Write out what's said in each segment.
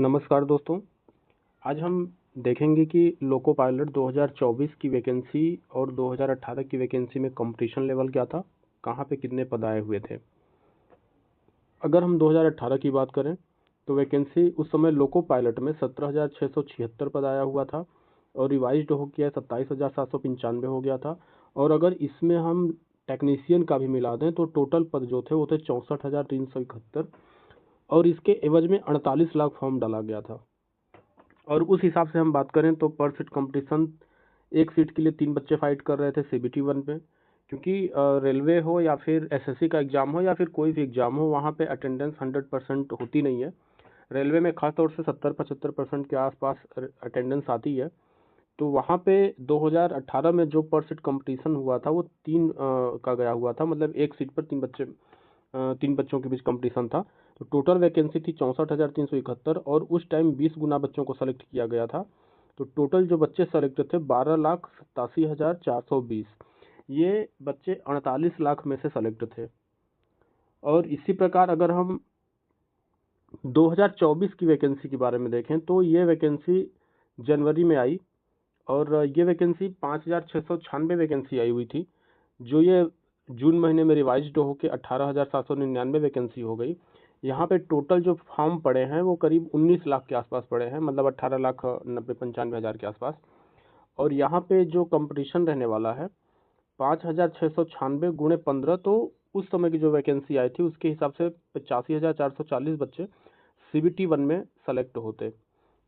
नमस्कार दोस्तों। आज हम देखेंगे कि लोको पायलट 2024 की वैकेंसी और 2018 की वैकेंसी में कंपटीशन लेवल क्या था, कहाँ पे कितने पद आए हुए थे। अगर हम 2018 की बात करें तो वैकेंसी उस समय लोको पायलट में 17,676 पद आया हुआ था और रिवाइज्ड हो गया 27,795 हो गया था। और अगर इसमें हम टेक्नीशियन का भी मिला दें तो टोटल पद जो थे वो थे 64,371 और इसके एवज में 48 लाख फॉर्म डाला गया था। और उस हिसाब से हम बात करें तो पर सीट कंपटीशन, एक सीट के लिए 3 बच्चे फाइट कर रहे थे CBT 1 पे, क्योंकि रेलवे हो या फिर SSC का एग्ज़ाम हो या फिर कोई भी एग्ज़ाम हो, वहाँ पे अटेंडेंस 100% होती नहीं है। रेलवे में खास तौर से 70-75% के आसपास अटेंडेंस आती है। तो वहाँ पे 2018 में जो पर सीट कंपटीशन हुआ था वो 3 का गया हुआ था, मतलब एक सीट पर 3 बच्चों के बीच कंपटीशन था। तो टोटल वैकेंसी थी 64,371 और उस टाइम 20 गुना बच्चों को सेलेक्ट किया गया था। तो टोटल जो बच्चे सेलेक्ट थे 12,87,420। ये बच्चे 48 लाख में से सेलेक्ट थे। और इसी प्रकार अगर हम 2024 की वैकेंसी के बारे में देखें तो ये वैकेंसी जनवरी में आई और ये वैकेंसी 5,696 वैकेंसी आई हुई थी, जो ये जून महीने में रिवाइज्ड होकर 18,799 वैकेंसी हो गई। यहाँ पे टोटल जो फॉर्म पड़े हैं वो करीब 19 लाख के आसपास पड़े हैं, मतलब 18,90,95,000 के आसपास। और यहाँ पे जो कंपटीशन रहने वाला है 5,696 गुणे 15, तो उस समय की जो वैकेंसी आई थी उसके हिसाब से 85,440 बच्चे CBT 1 में सेलेक्ट होते।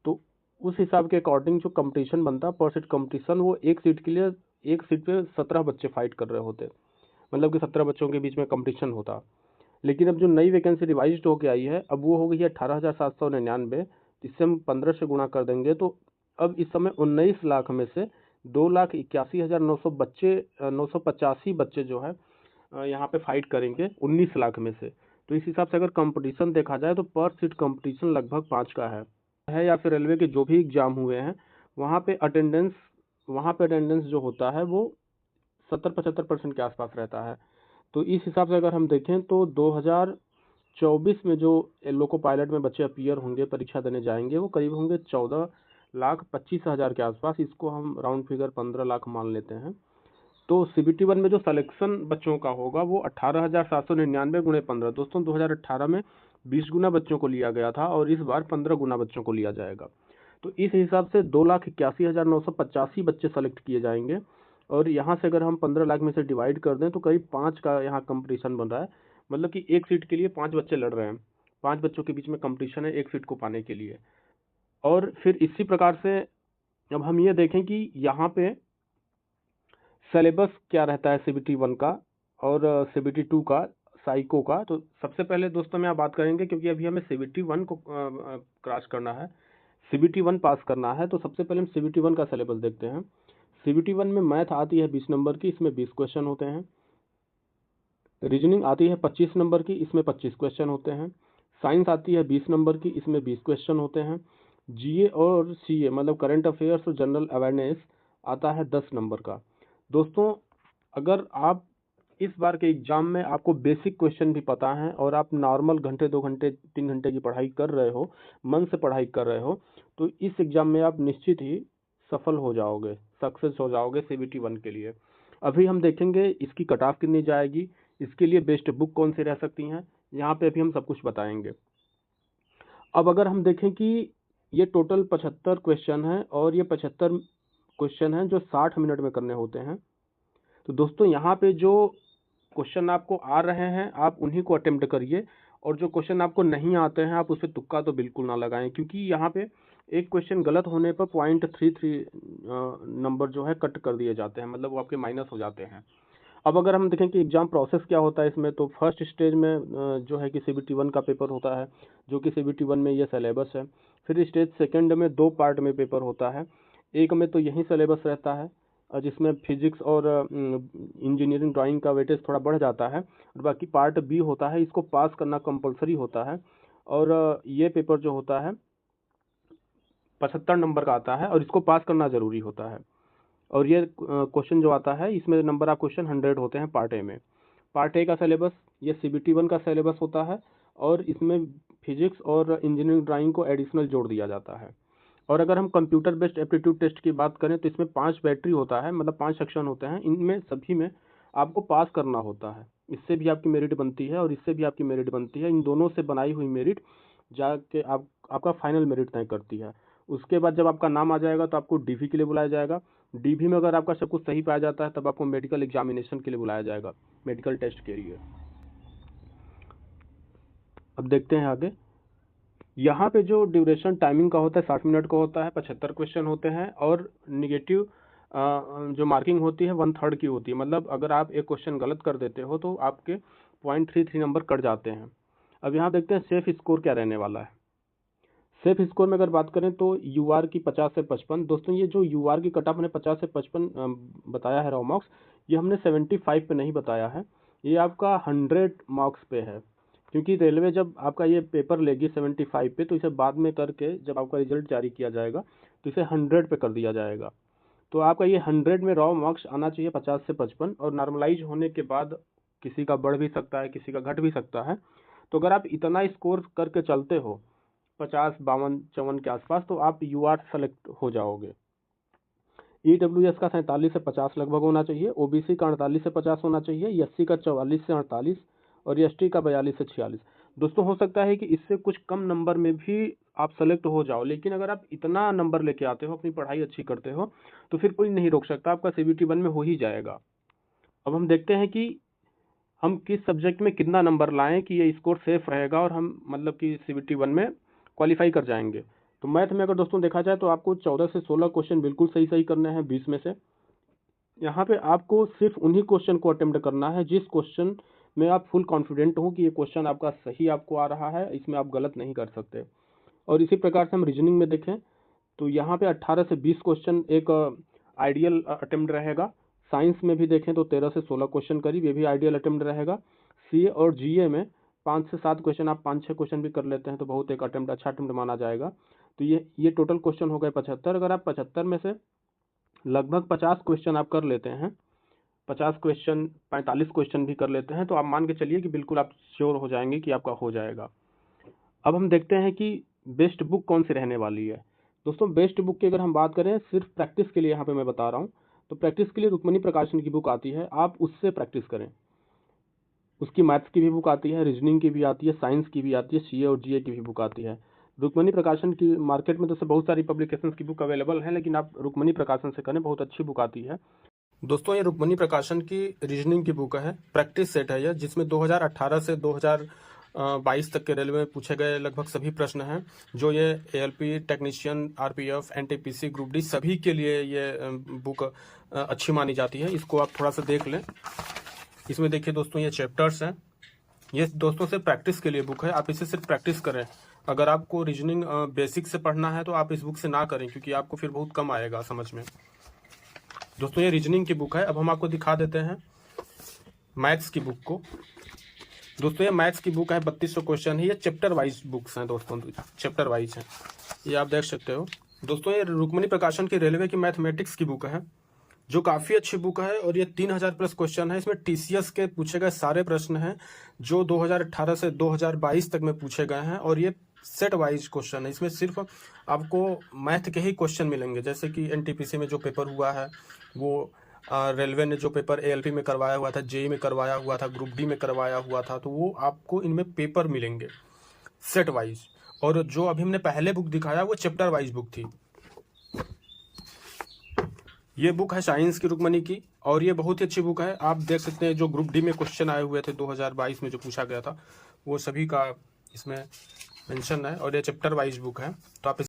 तो उस हिसाब के अकॉर्डिंग जो कंपटीशन बनता पर सीट कंपटीशन, वो एक सीट के लिए एक सीट पे 17 बच्चे फाइट कर रहे होते, मतलब कि 17 बच्चों के बीच में कंपटीशन होता। लेकिन अब जो नई वैकेंसी रिवाइज्ड होके आई है अब वो हो गई है 18,799। इससे हम 15 से गुणा कर देंगे तो अब इस समय 19 लाख में से 2,81,900 बच्चे 985 बच्चे जो है यहाँ पे फाइट करेंगे 19 लाख में से। तो इस हिसाब से अगर कंपटीशन देखा जाए तो पर सीट कंपटीशन लगभग 5 का है। या फिर रेलवे के जो भी एग्जाम हुए हैं वहाँ पे अटेंडेंस जो होता है वो 70-75% के आसपास रहता है। तो इस हिसाब से अगर हम देखें तो 2024 में जो लोको पायलट में बच्चे अपीयर होंगे, परीक्षा देने जाएंगे, वो करीब होंगे 14,25,000 के आसपास। इसको हम राउंड फिगर 15 लाख मान लेते हैं। तो CBT 1 में जो सिलेक्शन बच्चों का होगा वो 18,799 गुणे 15। दोस्तों 2018 में 20 गुना बच्चों को लिया गया था और इस बार 15 गुना बच्चों को लिया जाएगा। तो इस हिसाब से 2,81,985 बच्चे सेलेक्ट किए जाएंगे। और यहाँ से अगर हम 15 लाख में से डिवाइड कर दें तो करीब 5 का यहाँ कंपटीशन बन रहा है, मतलब कि एक सीट के लिए 5 बच्चे लड़ रहे हैं। 5 बच्चों के बीच में कंपटीशन है एक सीट को पाने के लिए। और फिर इसी प्रकार से अब हम ये देखें कि यहाँ पे सिलेबस क्या रहता है CBT 1 का और CBT 2 का, साइको का। तो सबसे पहले दोस्तों में आप बात करेंगे, क्योंकि अभी हमें CBT 1 को क्रॉस करना है, CBT 1 पास करना है। तो सबसे पहले हम CBT 1 का सिलेबस देखते हैं। CBT 1 में मैथ आती है 20 नंबर की, इसमें 20 क्वेश्चन होते हैं। रीजनिंग आती है 25 नंबर की, इसमें 25 क्वेश्चन होते हैं। साइंस आती है 20 नंबर की, इसमें 20 क्वेश्चन होते हैं। GA और CA मतलब करंट अफेयर्स और जनरल अवेयरनेस आता है 10 नंबर का। दोस्तों अगर आप इस बार के एग्जाम में आपको बेसिक क्वेश्चन भी पता है और आप नॉर्मल घंटे 2 घंटे 3 घंटे की पढ़ाई कर रहे हो, मन से पढ़ाई कर रहे हो, तो इस एग्जाम में आप निश्चित ही सफल हो जाओगे, सक्सेस हो जाओगे CBT 1 के लिए। अभी हम देखेंगे इसकी कट ऑफ कितनी जाएगी, इसके लिए बेस्ट बुक कौन सी रह सकती हैं, यहाँ पे अभी हम सब कुछ बताएंगे। अब अगर हम देखें कि ये टोटल 75 क्वेश्चन है और ये 75 क्वेश्चन हैं जो 60 मिनट में करने होते हैं। तो दोस्तों यहाँ पे जो क्वेश्चन आपको आ रहे हैं आप उन्हीं को अटेम्प्ट करिए, और जो क्वेश्चन आपको नहीं आते हैं आप उस पर तुक्का तो बिल्कुल ना लगाएं, क्योंकि यहाँ पे एक क्वेश्चन गलत होने पर 0.33 नंबर जो है कट कर दिए जाते हैं, मतलब वो आपके माइनस हो जाते हैं। अब अगर हम देखें कि एग्जाम प्रोसेस क्या होता है इसमें, तो फर्स्ट स्टेज में जो है कि CBT 1 का पेपर होता है, जो कि CBT 1 में ये सिलेबस है। फिर स्टेज सेकंड में 2 पार्ट में पेपर होता है। एक में तो यही सिलेबस रहता है जिसमें फिजिक्स और इंजीनियरिंग ड्राइंग का वेटेज थोड़ा बढ़ जाता है, और बाकी पार्ट B होता है, इसको पास करना कंपलसरी होता है। और ये पेपर जो होता है 75 नंबर का आता है और इसको पास करना ज़रूरी होता है। और ये क्वेश्चन जो आता है इसमें नंबर ऑफ क्वेश्चन 100 होते हैं पार्ट A में। पार्ट A का सिलेबस ये CBT 1 का सिलेबस होता है और इसमें फिजिक्स और इंजीनियरिंग ड्राइंग को एडिशनल जोड़ दिया जाता है। और अगर हम कंप्यूटर बेस्ड एप्टीट्यूड टेस्ट की बात करें तो इसमें 5 बैटरी होता है, मतलब 5 सेक्शन होते हैं। इनमें सभी में आपको पास करना होता है। इससे भी आपकी मेरिट बनती है और इससे भी आपकी मेरिट बनती है। इन दोनों से बनाई हुई मेरिट जाके आपका फाइनल मेरिट तय करती है। उसके बाद जब आपका नाम आ जाएगा तो आपको डीवी के लिए बुलाया जाएगा। डीवी में अगर आपका सब कुछ सही पाया जाता है तब आपको मेडिकल एग्जामिनेशन के लिए बुलाया जाएगा, मेडिकल टेस्ट के लिए। अब देखते हैं आगे। यहाँ पे जो ड्यूरेशन टाइमिंग का होता है 60 मिनट का होता है, 75 क्वेश्चन होते हैं और निगेटिव जो मार्किंग होती है 1/3 की होती है। मतलब अगर आप एक क्वेश्चन गलत कर देते हो तो आपके 0.33 नंबर कट जाते हैं। अब यहाँ देखते हैं सेफ स्कोर क्या रहने वाला है। सेफ स्कोर में अगर बात करें तो यूआर की 50 से 55। दोस्तों ये जो यूआर की कट ऑफ हमने 50 से 55 बताया है रॉ मार्क्स, ये हमने 75 पे नहीं बताया है, ये आपका 100 मार्क्स पे है। क्योंकि रेलवे जब आपका ये पेपर लेगी 75 पे तो इसे बाद में करके जब आपका रिजल्ट जारी किया जाएगा तो इसे 100 पे कर दिया जाएगा। तो आपका ये 100 में रॉ मार्क्स आना चाहिए 50 से 55, और नॉर्मलाइज होने के बाद किसी का बढ़ भी सकता है, किसी का घट भी सकता है। तो अगर आप इतना स्कोर करके चलते हो 50, 52, 54 के आसपास, तो आप यूआर सेलेक्ट हो जाओगे। ईडब्ल्यूएस का 47 से 50 लगभग होना चाहिए, ओबीसी का 48 से 50 होना चाहिए, एससी का 44 से 48 और एसटी का 42 से 46। दोस्तों हो सकता है कि इससे कुछ कम नंबर में भी आप सेलेक्ट हो जाओ, लेकिन अगर आप इतना नंबर लेके आते हो, अपनी पढ़ाई अच्छी करते हो, तो फिर कोई नहीं रोक सकता, आपका CBT 1 में हो ही जाएगा। अब हम देखते हैं कि हम किस सब्जेक्ट में कितना नंबर लाएं कि ये स्कोर सेफ रहेगा और हम मतलब कि CBT 1 में क्वालिफाई कर जाएंगे। तो मैथ में अगर दोस्तों देखा जाए तो आपको 14 से 16 क्वेश्चन बिल्कुल सही करने हैं 20 में से। यहाँ पे आपको सिर्फ उन्हीं क्वेश्चन को अटेम्प्ट करना है जिस क्वेश्चन में आप फुल कॉन्फिडेंट हो कि ये क्वेश्चन आपका सही आपको आ रहा है, इसमें आप गलत नहीं कर सकते। और इसी प्रकार से हम रीजनिंग में देखें तो यहाँ पे 18 से 20 क्वेश्चन एक आइडियल अटेम्प्ट रहेगा। साइंस में भी देखें तो 13 से 16 क्वेश्चन करीब, ये भी आइडियल अटेम्प्ट रहेगा। सीए और जीए में 5 से 7 क्वेश्चन, आप 5-6 क्वेश्चन भी कर लेते हैं तो बहुत एक अटेम्प्ट अच्छा अटेम्प्ट माना जाएगा। तो ये टोटल क्वेश्चन हो गए 75। अगर आप 75 में से लगभग 50 क्वेश्चन आप कर लेते हैं, 50 क्वेश्चन 45 क्वेश्चन भी कर लेते हैं, तो आप मान के चलिए कि बिल्कुल आप श्योर हो जाएंगे कि आपका हो जाएगा। अब हम देखते हैं कि बेस्ट बुक कौन सी रहने वाली है। दोस्तों बेस्ट बुक की अगर हम बात करें सिर्फ प्रैक्टिस के लिए यहाँ पे मैं बता रहा हूँ, तो प्रैक्टिस के लिए रुक्मणी प्रकाशन की बुक आती है, आप उससे प्रैक्टिस करें। उसकी मैथ्स की भी बुक आती है, रीजनिंग की भी आती है, साइंस की भी आती है, सीए और जीए की भी बुक आती है। रुक्मणी प्रकाशन की मार्केट में तो बहुत सारी पब्लिकेशंस की बुक अवेलेबल है, लेकिन आप रुक्मणी प्रकाशन से करें, बहुत अच्छी बुक आती है। दोस्तों ये रुक्मणी प्रकाशन की रीजनिंग की बुक है, प्रैक्टिस सेट है यह, जिसमें 2018 से 2022 तक के रेलवे में पूछे गए लगभग सभी प्रश्न हैं। जो ये ALP technician, RPF, NTPC, group D सभी के लिए ये बुक अच्छी मानी जाती है। इसको आप थोड़ा सा देख लें। इसमें देखिए दोस्तों ये चैप्टर्स हैं, ये दोस्तों से प्रैक्टिस के लिए बुक है, आप इसे सिर्फ प्रैक्टिस करें। अगर आपको रीजनिंग बेसिक से पढ़ना है तो आप इस बुक से ना करें, क्योंकि आपको फिर बहुत कम आएगा समझ में। दोस्तों ये रीजनिंग की बुक है। अब हम आपको दिखा देते हैं मैथ्स की बुक को। दोस्तों ये मैथ्स की बुक है, 3200 क्वेश्चन है, ये चैप्टर वाइज बुक्स हैं दोस्तों, चैप्टर वाइज हैं, ये आप देख सकते हो। दोस्तों ये रुक्मणी प्रकाशन की रेलवे की मैथमेटिक्स की बुक है, जो काफ़ी अच्छी बुक है, और ये 3000 प्लस क्वेश्चन है। इसमें टीसीएस के पूछे गए सारे प्रश्न हैं जो 2018 से 2022 तक में पूछे गए हैं, और ये सेट वाइज क्वेश्चन है। इसमें सिर्फ आपको मैथ के ही क्वेश्चन मिलेंगे, जैसे कि एनटीपीसी में जो पेपर हुआ है, वो रेलवे ने जो पेपर एएलपी में करवाया हुआ था, जेई में करवाया हुआ था, ग्रुप डी में करवाया हुआ था, तो वो आपको इनमें पेपर मिलेंगे सेट वाइज। और जो अभी हमने पहले बुक दिखाया वो चैप्टर वाइज बुक थी। ये बुक है साइंस की रुक्मणी की, और ये बहुत ही अच्छी बुक है। आप देख सकते हैं जो ग्रुप डी में क्वेश्चन आए हुए थे 2022 में जो पूछा गया था, वो सभी का इसमें मेंशन है, और ये चैप्टर वाइज बुक है। तो आप